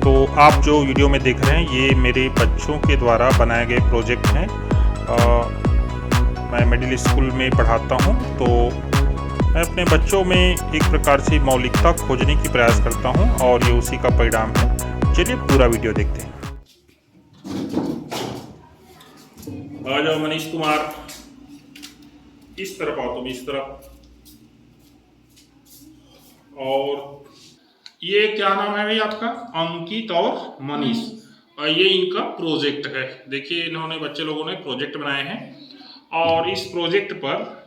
तो आप जो वीडियो में देख रहे हैं ये मेरे बच्चों के द्वारा बनाए गए प्रोजेक्ट हैं। मैं मिडिल स्कूल में पढ़ाता हूं, तो मैं अपने बच्चों में एक प्रकार से मौलिकता खोजने की प्रयास करता हूं और ये उसी का परिणाम है। चलिए पूरा वीडियो देखते हैं। आ जाओ मनीष कुमार, इस तरफ आओ, तुम इस तरफ। और ये क्या नाम है भाई आपका? अंकित और मनीष। और ये इनका प्रोजेक्ट है। देखिए इन्होंने, बच्चे लोगों ने प्रोजेक्ट बनाए हैं और इस प्रोजेक्ट पर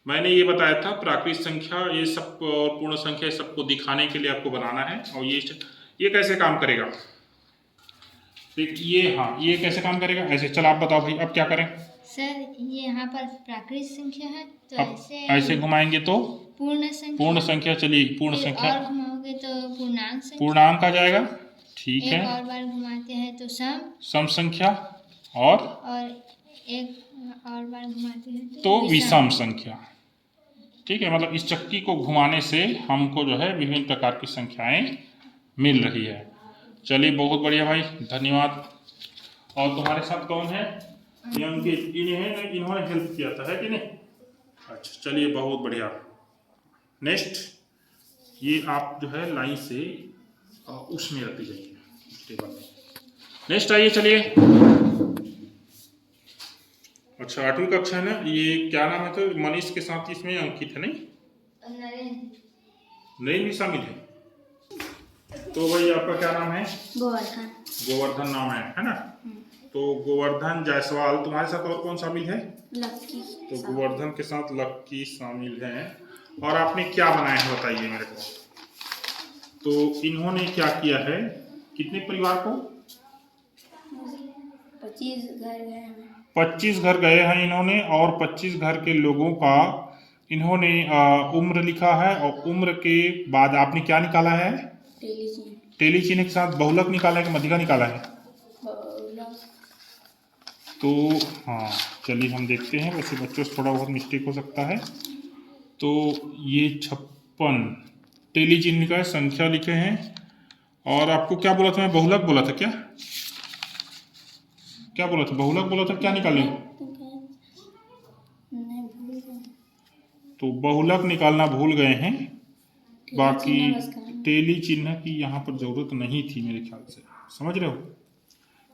मैंने ये बताया था प्राकृत संख्या ये सब और पूर्ण संख्या सबको दिखाने के लिए आपको बनाना है। और ये कैसे काम करेगा? ठीक, ये हाँ, ये कैसे काम करेगा ऐसे। चल आप बताओ भाई, अब क्या करें? सर ये यहाँ पर प्राकृत संख्या है तो ऐसे घुमाएंगे तो पूर्ण संख्या। चलिए पूर्ण संख्या, और घुमाओगे तो पूर्णांक आ जाएगा। ठीक है, एक और बार घुमाते हैं तो सम संख्या, और एक और बार घुमाते हैं तो विषम संख्या। ठीक है, मतलब इस चक्की को घुमाने से हमको जो है विभिन्न प्रकार की संख्याएं मिल रही है। चलिए बहुत बढ़िया भाई, धन्यवाद। और तुम्हारे साथ कौन है? इन्होंने हेल्प किया था, है कि नहीं? अच्छा चलिए बहुत बढ़िया। नेक्स्ट, ये आप जो है लाइन से उसमें रख दीजिए टेबल में। नेक्स्ट आइए, चलिए। अच्छा 8वीं कक्षा है ना, ये क्या नाम है? तो मनीष के साथ इसमें अंकित है, नहीं? नरेंद्र भी शामिल है। तो भाई आपका क्या नाम है? गोवर्धन नाम है ना? तो गोवर्धन जायसवाल। तुम्हारे साथ और कौन शामिल है? लक्की। तो गोवर्धन के साथ लक्की शामिल है। और आपने क्या बनाया है बताइए मेरे को। तो इन्होंने क्या किया है, कितने परिवार को? 25 घर गए हैं इन्होंने। और 25 घर के लोगों का इन्होंने उम्र लिखा है। और उम्र के बाद आपने क्या निकाला है? टेली चिन्ह के साथ बहुलक निकाला है कि मध्यिका निकाला है? तो हाँ चलिए हम देखते हैं। वैसे बच्चों से थोड़ा बहुत मिस्टेक हो सकता है। तो ये 56 टेली चिन्ह का संख्या लिखे हैं। और आपको क्या बोला था मैं? बहुलक बोला था क्या? क्या बोला था? बहुलक बोला था, क्या निकालें? तो बहुलक निकालना भूल गए हैं। बाकी टेली चिन्ह की यहाँ पर जरूरत नहीं थी मेरे ख्याल से, समझ रहे हो?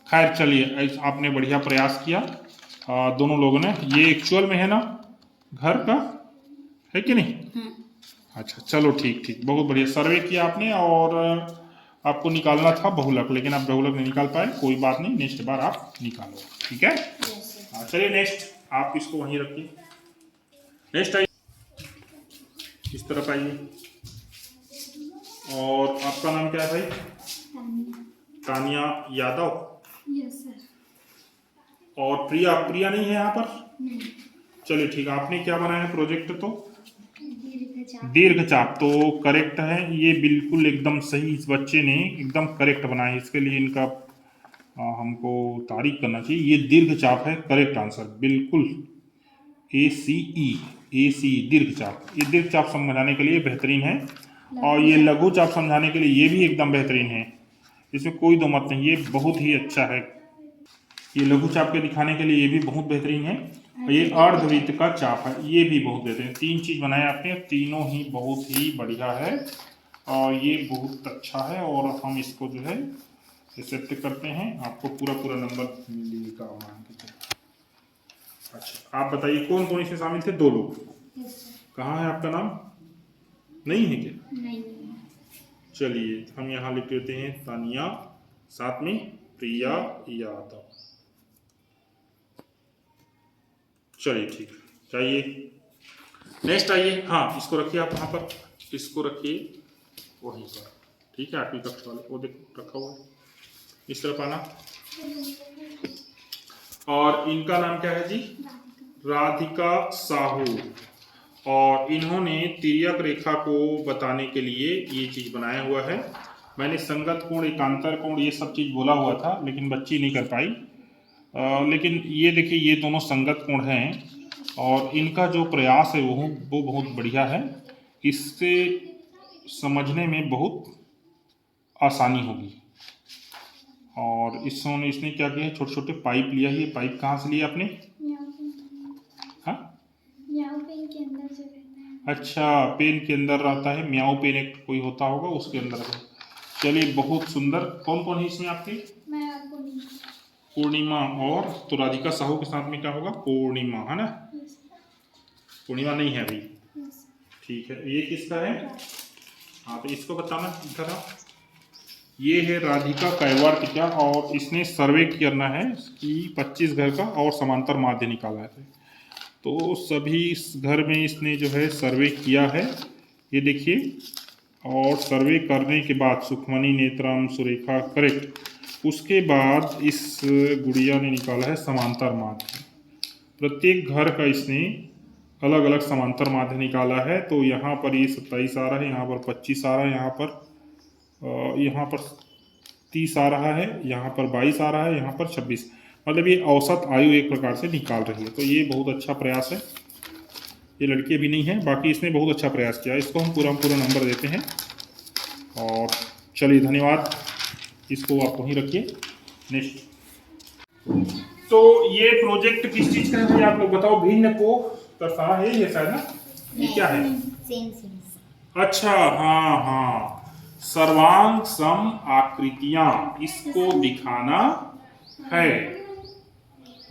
खैर चलिए, आपने बढ़िया प्रयास किया दोनों लोगों ने। ये एक्चुअल में है ना घर का, है कि नहीं? अच्छा चलो ठीक, बहुत बढ़िया सर्वे किया आपने। और आपको निकालना था बहुलक, लेकिन आप बहुलक नहीं निकाल पाए, कोई बात नहीं, नेक्स्ट बार आप निकालो, ठीक है? चलिए नेक्स्ट, आप इसको वहीं रखिए। नेक्स्ट आइए, इस तरफ आइए। और आपका नाम क्या है भाई? तानिया यादव। Yes sir. और प्रिया नहीं है यहाँ पर? नहीं। चलिए ठीक है, आपने क्या बनाया है प्रोजेक्ट? तो दीर्घचाप तो करेक्ट है, ये बिल्कुल एकदम सही। इस बच्चे ने एकदम करेक्ट बनाया है, इसके लिए इनका हमको तारीफ करना चाहिए। ये दीर्घचाप है, करेक्ट आंसर बिल्कुल। ACE दीर्घचाप। ये दीर्घचाप समझाने के लिए बेहतरीन है। और ये लघु चाप समझाने के लिए ये भी एकदम बेहतरीन है, इसमें कोई दो मत नहीं, ये बहुत ही अच्छा है। ये लघु चाप के दिखाने के लिए ये भी बहुत बेहतरीन है। और ये अर्धवृत्त का चाप है, ये भी बहुत बेहतरीन। 3 चीज बनाए आपने, तीनों ही बहुत ही बढ़िया है और ये बहुत अच्छा है। और हम इसको जो है एक्सेप्ट करते हैं, आपको पूरा नंबर मिलेगा। अच्छा आप बताइए कौन कौन इसमें शामिल थे? 2 लोग। कहाँ है आपका नाम? नहीं है क्या? नहीं। चलिए हम यहाँ लिख देते हैं तानिया, साथ में प्रिया यादव। चलिए ठीक है, चाहिए। नेक्स्ट आइए। हाँ इसको रखिए आप वहाँ पर, इसको रखिए वहीं पर, ठीक है? 8वीं कक्षा वाले वो देखो रखा हुआ है, इस तरफ आना। और इनका नाम क्या है जी? राधिका साहू। और इन्होंने तिर्यक रेखा को बताने के लिए ये चीज बनाया हुआ है। मैंने संगत कोण, एकांतर कोण ये सब चीज़ बोला हुआ था, लेकिन बच्ची नहीं कर पाई। लेकिन ये देखिए, ये दोनों संगत कोण हैं और इनका जो प्रयास है वो बहुत बढ़िया है। इससे समझने में बहुत आसानी होगी। और इसने क्या किया है, छोटे छोटे पाइप लिया है। ये पाइप कहाँ से लिया आपने? हाँ, म्याऊ पेन के अंदर जो रहता है। अच्छा, पेन के अंदर रहता है, म्याऊ पेन एक कोई होता होगा उसके अंदर है। चलिए, बहुत सुंदर। कौन कौन है इसमें आपके? मैं आपको नहीं। पूर्णिमा और तो राधिका साहू के साथ में क्या होगा? पूर्णिमा, है ना? पूर्णिमा नहीं है अभी। ठीक है, ये किसका है? हाँ, तो इसको बताना जरा। ये है राधिका कैवार्तिका और इसने सर्वे करना है कि 25 घर का और समांतर माध्य निकाला है। तो सभी इस घर में इसने जो है सर्वे किया है, ये देखिए। और सर्वे करने के बाद सुखमणि, नेत्रम, सुरेखा करेक्ट। उसके बाद इस गुड़िया ने निकाला है समांतर माध्य। प्रत्येक घर का इसने अलग अलग समांतर माध्य निकाला है। तो यहाँ पर ये 27 आ रहा है, यहाँ पर 25 आ रहा है, यहाँ पर 30 आ रहा है, यहाँ पर 22 आ रहा है, यहाँ पर 26। मतलब ये औसत आयु एक प्रकार से निकाल रही है। तो ये बहुत अच्छा प्रयास है। ये लड़की अभी नहीं है, बाकी इसने बहुत अच्छा प्रयास किया। इसको हम पूरा नंबर देते हैं। और चलिए, धन्यवाद। इसको आप वहीं रखिए। नेक्स्ट। तो ये प्रोजेक्ट किस चीज़ का है भाई, आप लोग बताओ। भिन्न को दर्शाना है, ये शायद ना? ये क्या है? अच्छा, हाँ हाँ, सर्वांग सम आकृतियां, इसको दिखाना है।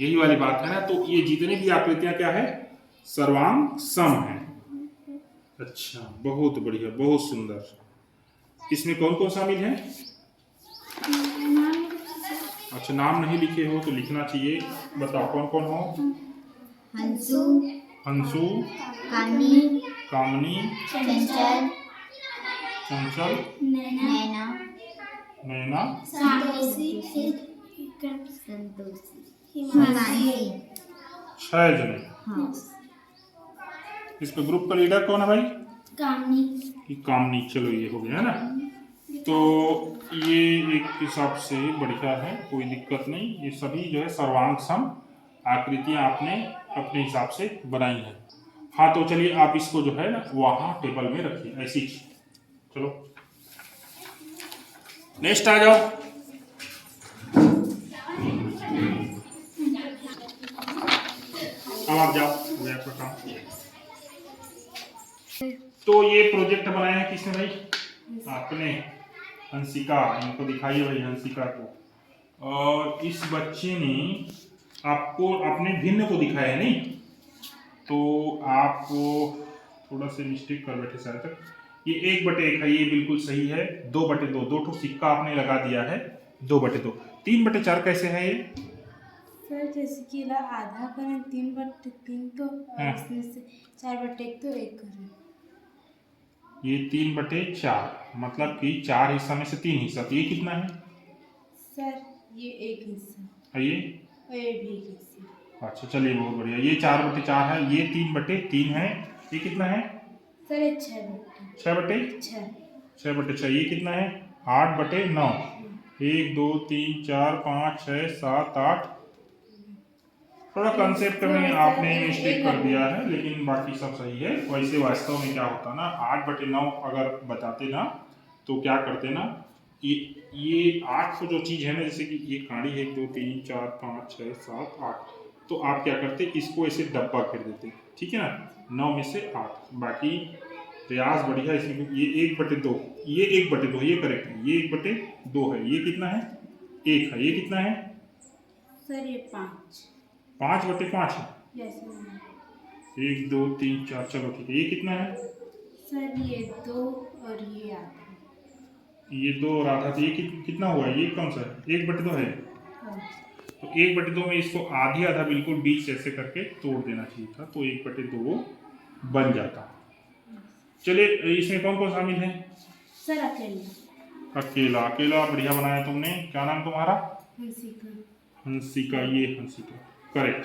यही वाली बात है ना। तो ये जितनी भी आकृतियां क्या है? सर्वांग सम है। अच्छा, बहुत बढ़िया, बहुत सुंदर। इसमें कौन कौन शामिल है? अच्छा, नाम नहीं लिखे हो तो लिखना चाहिए। बताओ कौन कौन हो? हंसू, हंसू, कामनी, कामनी, चंचल, चंचल, नैना, नैना, संतोषी, हिमांशी। 6 जने। हाँ। इसमें ग्रुप का लीडर कौन है भाई? कामनी। कामनी। चलो, ये हो गया है ना। तो ये एक हिसाब से बढ़िया है, कोई दिक्कत नहीं। ये सभी जो है सर्वांग सम आकृतियां आपने अपने हिसाब से बनाई हैं। हाँ, तो चलिए, आप इसको जो है ना वहाँ टेबल में रखिए ऐसी। चलो, नेक्स्ट आ जाओ। अब आप जाओ, हो गया आपका काम। तो ये प्रोजेक्ट बनाया है किसने भाई? आपने। हंसिका। इनको दिखाइए भाई, हंसिका को। और इस बच्चे ने आपको अपने भिन्न को दिखाया है, नहीं? तो आप थोड़ा सा मिस्टेक कर बैठे शायद तक। ये 1/1 है, ये बिल्कुल सही है। 2/2, 2 ठो सिक्का आपने लगा दिया है। 2/2। 3/4 कैसे है ये? सर, जैसे कि आधा करें 3/3 तो, और इसमें से 4/1 तो 1 करें। ये 3/4, मतलब कि 4 हिस्सा में से 3 हिस्सा। तो ये कितना है? सर, ये 1 हिस्सा और ये और ये भी 1 हिस्सा। अच्छा, चलिए, बहुत बढ़िया। ये 4/4 है, ये 3/3 है। ये कितना है? सर, ये 6/6। 6/6। ये कितना है? 8/9। 1 2 3 4 5 6 7 8। थोड़ा कंसेप्ट में आपने मिस्टेक कर दिया है, लेकिन बाकी सब सही है। वैसे वास्तव में क्या होता ना, 8/9 अगर बताते ना तो क्या करते ना, ये 8 को जो चीज़ है ना, जैसे कि ये काड़ी है 1 2 3 4 5 6 7 8, तो आप क्या करते, इसको ऐसे डब्बा कर देते, ठीक है ना। 9 में से 8। बाकी प्रयास बढ़िया इसमें। ये 1/2, ये 1/2, ये करेक्ट है। ये 1/2 है। ये कितना है? 1 है। ये कितना है? सर, ये 5। 5/5 है। यस। 1 2 3 4। चलो ठीक है। ये कितना है? सर, ये 2 और ये आधा। ये 2 और आधा। तो ये कितना हुआ? ये कौन सा है? 1/2 है। तो 1/2 में इसको आधी आधा बिल्कुल बीच ऐसे करके तोड़ देना चाहिए था, तो 1/2 बन जाता। चलिए, इसमें कौन कौन शामिल है? सर, अकेला। अकेला। अकेला बढ़िया बनाया तुमने। क्या नाम तुम्हारा? हंसिका। हंसिका। ये हंसिका करेक्ट।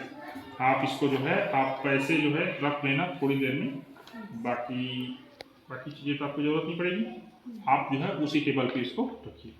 आप इसको जो है आप पैसे जो है रख लेना थोड़ी देर में। बाकी चीज़ें तो आपको ज़रूरत नहीं पड़ेगी। आप जो है उसी टेबल पे इसको रखिए।